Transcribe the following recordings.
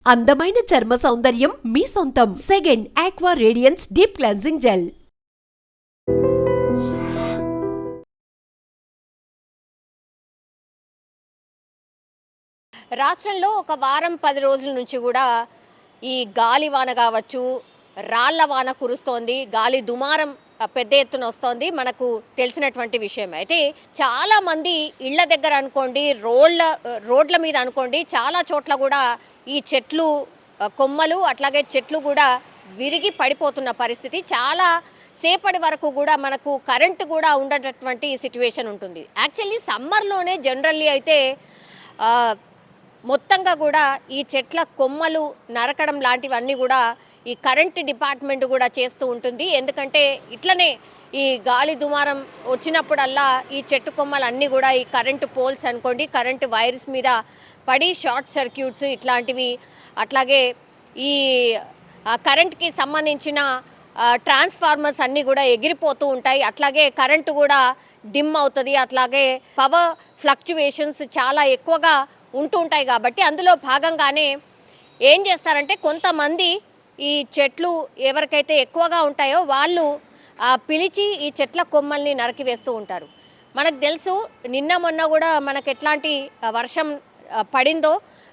అందమైన చర్మ సౌందర్యం మీ సొంతం. Second aqua radiance deep cleansing gel. రాష్ట్రంలో ఒక వారం 10 రోజుల నుంచి కూడా ఈ గాలి వాన కావచ్చు, రాళ్ల వాన కురుస్తోంది, గాలి దుమారం పెద్ద ఎత్తున వస్తోంది. మనకు తెలిసినటువంటి విషయం. అయితే చాలా మంది ఇళ్ల దగ్గర అనుకోండి, రోడ్ల మీద అనుకోండి, చాలా చోట్ల కూడా ఈ చెట్లు కొమ్మలు అట్లాగే చెట్లు కూడా విరిగి పడిపోతున్న పరిస్థితి. చాలా సేపటి వరకు కూడా మనకు కరెంటు కూడా ఉండేటటువంటి సిచ్యువేషన్ ఉంటుంది. యాక్చువల్లీ సమ్మర్లోనే జనరల్లీ అయితే మొత్తంగా కూడా ఈ చెట్ల కొమ్మలు నరకడం లాంటివన్నీ కూడా ఈ కరెంట్ డిపార్ట్మెంట్ కూడా చేస్తూ ఉంటుంది. ఎందుకంటే ఇట్లనే ఈ గాలి దుమారం వచ్చినప్పుడల్లా ఈ చెట్టు కొమ్మలు అన్నీ కూడా ఈ కరెంటు పోల్స్ అనుకోండి, కరెంటు వైర్స్ మీద పడి షార్ట్ సర్క్యూట్స్ ఇట్లాంటివి, అట్లాగే ఈ కరెంట్కి సంబంధించిన ట్రాన్స్ఫార్మర్స్ అన్నీ కూడా ఎగిరిపోతూ ఉంటాయి. అట్లాగే కరెంటు కూడా డిమ్ అవుతుంది. అట్లాగే పవర్ ఫ్లక్చువేషన్స్ చాలా ఎక్కువగా ఉంటూ ఉంటాయి. కాబట్టి అందులో భాగంగానే ఏం చేస్తారంటే కొంతమంది ఈ చెట్లు ఎవరికైతే ఎక్కువగా ఉంటాయో వాళ్ళు పిలిచి ఈ చెట్ల కొమ్మల్ని నరికివేస్తూ ఉంటారు. మనకు తెలుసు నిన్న మొన్న కూడా మనకు ఎట్లాంటి వర్షం పడిందో,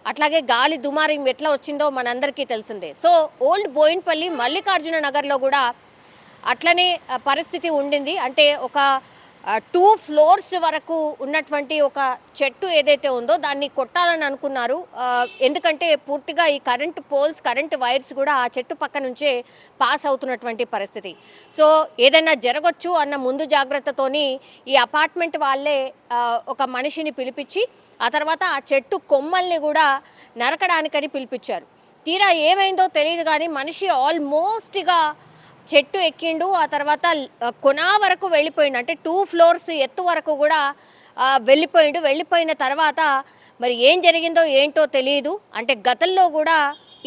అట్లాగే గాలి దుమారం ఎట్లా వచ్చిందో మనందరికీ తెలిసిందే. సో ఓల్డ్ బోయిన్పల్లి మల్లికార్జున నగర్లో కూడా అట్లనే పరిస్థితి ఉండింది. అంటే ఒక 2 ఫ్లోర్స్ వరకు ఉన్నటువంటి ఒక చెట్టు ఏదైతే ఉందో దాన్ని కొట్టాలని అనుకున్నారు. ఎందుకంటే పూర్తిగా ఈ కరెంటు పోల్స్, కరెంటు వైర్స్ కూడా ఆ చెట్టు పక్క నుంచే పాస్ అవుతున్నటువంటి పరిస్థితి. సో ఏదైనా జరగచ్చు అన్న ముందు జాగ్రత్తతోని ఈ అపార్ట్మెంట్ వాళ్ళే ఒక మనిషిని పిలిపించి ఆ తర్వాత ఆ చెట్టు కొమ్మల్ని కూడా నరకడానికని పిలిపించారు. తీరా ఏమైందో తెలియదు కానీ మనిషి ఆల్మోస్ట్గా చెట్టు ఎక్కిండు. ఆ తర్వాత కొనా వరకు వెళ్ళిపోయిండు. అంటే 2 ఫ్లోర్స్ ఎత్తు వరకు కూడా వెళ్ళిపోయిండు. వెళ్ళిపోయిన తర్వాత మరి ఏం జరిగిందో ఏంటో తెలియదు. అంటే గతంలో కూడా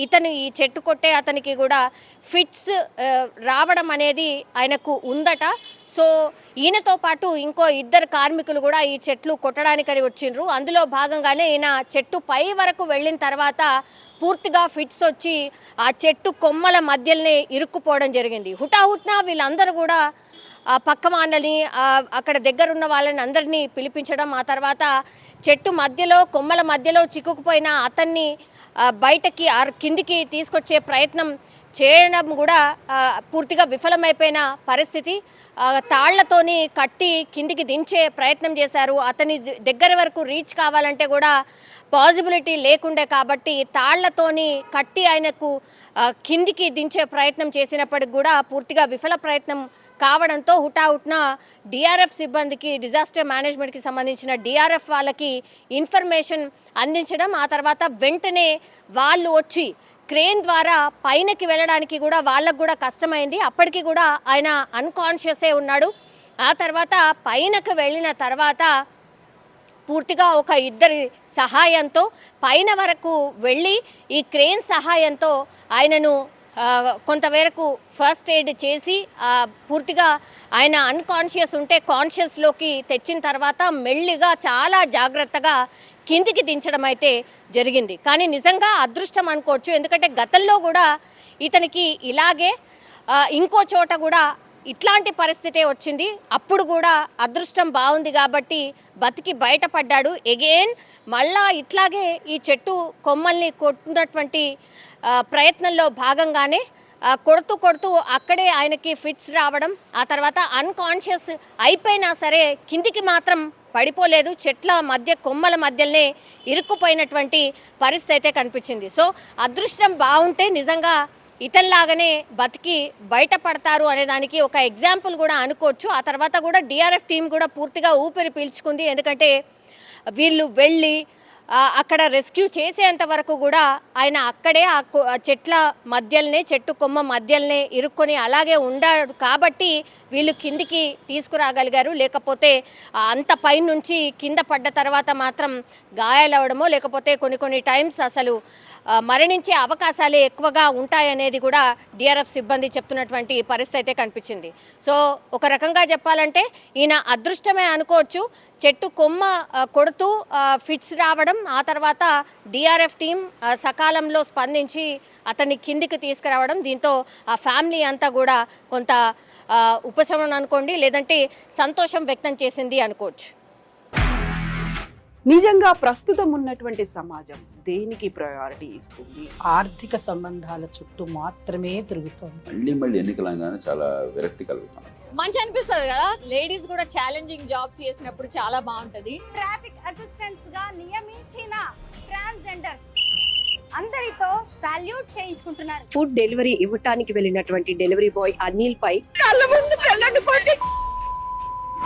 ఈ చెట్టు కొట్టే అతనికి కూడా ఫిట్స్ రావడం అనేది ఆయనకు ఉందట. సో ఈయనతో పాటు ఇంకో 2 కార్మికులు కూడా ఈ చెట్లు కొట్టడానికని వచ్చిండ్రు. అందులో భాగంగానే ఈయన చెట్టు పై వరకు వెళ్ళిన తర్వాత పూర్తిగా ఫిట్స్ వచ్చి ఆ చెట్టు కొమ్మల మధ్యలోనే ఇరుక్కుపోవడం జరిగింది. హుటాహుట్నా వీళ్ళందరూ కూడా పక్క మానని అక్కడ దగ్గరున్న వాళ్ళని అందరినీ పిలిపించడం, ఆ తర్వాత చెట్టు మధ్యలో కొమ్మల మధ్యలో చిక్కుకుపోయిన అతన్ని బయటకి కిందికి తీసుకొచ్చే ప్రయత్నం చేయడం కూడా పూర్తిగా విఫలమైపోయిన పరిస్థితి. తాళ్లతోని కట్టి కిందికి దించే ప్రయత్నం చేశారు. అతని దగ్గర వరకు రీచ్ కావాలంటే కూడా పాసిబిలిటీ లేకుండే కాబట్టి తాళ్లతోని కట్టి ఆయనకు కిందికి దించే ప్రయత్నం చేసినప్పటికి కూడా పూర్తిగా విఫల ప్రయత్నం కావడంతో హుటాహుట్న డిఆర్ఎఫ్ సిబ్బందికి, డిజాస్టర్ మేనేజ్మెంట్కి సంబంధించిన డిఆర్ఎఫ్ వాళ్ళకి ఇన్ఫర్మేషన్ అందించడం, ఆ తర్వాత వెంటనే వాళ్ళు వచ్చి క్రేన్ ద్వారా పైనకి వెళ్ళడానికి కూడా వాళ్ళకు కూడా కష్టమైంది. అప్పటికి కూడా ఆయన అన్కాన్షియసే ఉన్నాడు. ఆ తర్వాత పైనకు వెళ్ళిన తర్వాత పూర్తిగా ఒక 2 సహాయంతో పైన వరకు వెళ్ళి ఈ క్రేన్ సహాయంతో ఆయనను కొంతవరకు ఫస్ట్ ఎయిడ్ చేసి పూర్తిగా ఆయన అన్కాన్షియస్ ఉంటే కాన్షియస్లోకి తెచ్చిన తర్వాత మెల్లిగా చాలా జాగ్రత్తగా కిందికి దించడం అయితే జరిగింది. కానీ నిజంగా అదృష్టం అనుకోవచ్చు. ఎందుకంటే గతంలో కూడా ఇతనికి ఇలాగే ఇంకో చోట కూడా ఇట్లాంటి పరిస్థితే వచ్చింది. అప్పుడు కూడా అదృష్టం బాగుంది కాబట్టి బతికి బయటపడ్డాడు. ఎగైన్ మళ్ళా ఇట్లాగే ఈ చెట్టు కొమ్మల్ని కొట్టినటువంటి ప్రయత్నంలో భాగంగానే కొడుతూ అక్కడే ఆయనకి ఫిట్స్ రావడం, ఆ తర్వాత అన్కాన్షియస్ అయిపోయినా సరే కిందికి మాత్రం పడిపోలేదు. చెట్ల మధ్య కొమ్మల మధ్యలోనే ఇరుక్కుపోయినటువంటి పరిస్థితి అయితే కనిపించింది. సో అదృష్టం బాగుంటే నిజంగా ఇతనిలాగానే బతికి బయటపడతారు అనేదానికి ఒక ఎగ్జాంపుల్ కూడా అనుకోవచ్చు. ఆ తర్వాత కూడా డిఆర్ఎఫ్ టీం కూడా పూర్తిగా ఊపిరి పీల్చుకుంది. ఎందుకంటే వీళ్ళు వెళ్ళి అక్కడ రెస్క్యూ చేసేంత వరకు కూడా ఆయన అక్కడే ఆ చెట్ల మధ్యలోనే, చెట్టు కొమ్మ మధ్యలోనే ఇరుక్కొని అలాగే ఉండాడు కాబట్టి వీళ్ళు కిందికి తీసుకురాగలిగారు. లేకపోతే అంత పైనుంచి కింద పడ్డ తర్వాత మాత్రం గాయాలవడమో లేకపోతే కొన్ని టైమ్స్ అసలు మరణించే అవకాశాలే ఎక్కువగా ఉంటాయనేది కూడా డిఆర్ఎఫ్ సిబ్బంది చెప్తున్నటువంటి పరిస్థితి అయితే కనిపించింది. సో ఒక రకంగా చెప్పాలంటే ఈయన అదృష్టమే అనుకోవచ్చు. చెట్టు కొమ్మ కొడుతూ ఫిట్స్ రావడం, ఆ తర్వాత డిఆర్ఎఫ్ టీం సకాలంలో స్పందించి అతన్ని కిందికి తీసుకురావడం, దీంతో ఆ ఫ్యామిలీ అంతా కూడా కొంత ఉపశమనం అనుకోండి, లేదంటే సంతోషం వ్యక్తం చేసింది అనుకోవచ్చు. నిజంగా ప్రస్తుతం ఉన్నటువంటి సమాజం దేనికి ప్రయారిటీ ఇస్తుంది? ఆర్థిక సంబంధాల చుట్టూ మాత్రమే తిరుగుతోంది. మళ్ళీ ఎన్నికలంగానే చాలా విరక్తి కలుగుతాం. మంచి అనిపిస్తుంది కదా, లేడీస్ కూడా ఛాలెంజింగ్ జాబ్స్ చేసినప్పుడు చాలా బాగుంటది. ట్రాఫిక్ అసిస్టెంట్స్ గా నియమించిన ట్రాన్స్జెండర్స్ అందరితో సాల్యూట్ చేయించుకుంటున్నారు. ఫుడ్ డెలివరీ ఇవ్వటానికి వెళ్ళినటువంటి డెలివరీ బాయ్ అనిల్ పై కళ్ళ ముందు